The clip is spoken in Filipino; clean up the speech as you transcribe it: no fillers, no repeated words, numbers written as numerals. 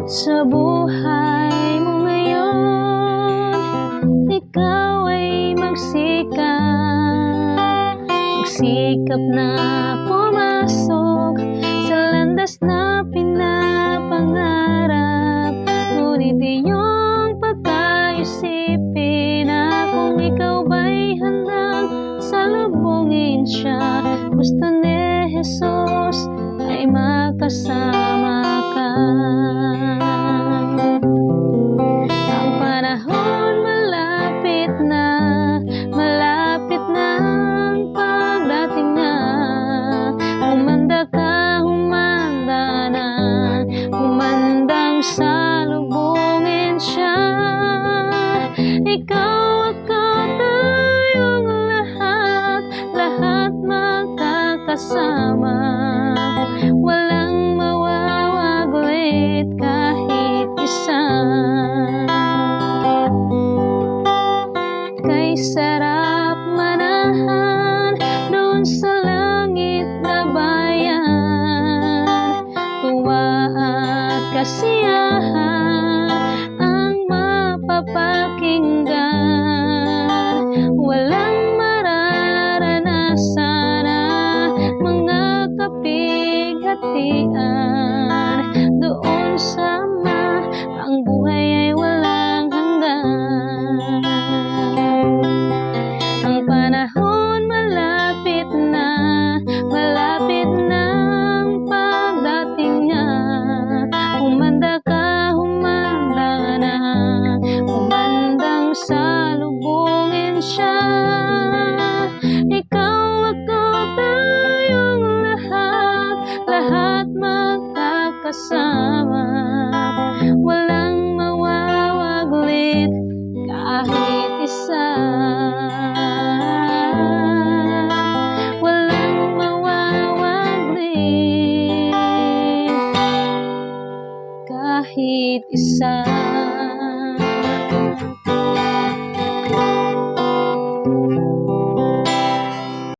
Sa buhay mo ngayon, ikaw ay magsikap na pumasok sa landas na pinapangarap. Ngunit iyong pagkaisipin na kung ikaw ba'y handang salubungin siya, gusto ni Jesus ay makasama ka. Ang panahon malapit na ang pagdating na. Humanda ka, humanda na, humandang salubungin siya. Ikaw, ako, tayong lahat magkakasama. Walang mawawaglit kahit isa. Kay sarap manahan doon sa langit na bayan. Tuwa at kasiyahan ang mapapakinggan. Walang mararanasan na mga kapighatian. Doon sa ang buhay ay walang hanggan. Ang panahon malapit na ang pagdating niya. Humanda ka, humanda na, humandang salubungin siya. Ikaw, ako, tayong lahat magkakasama. Walang mawawaglit kahit isa. Walang mawawaglit kahit isa.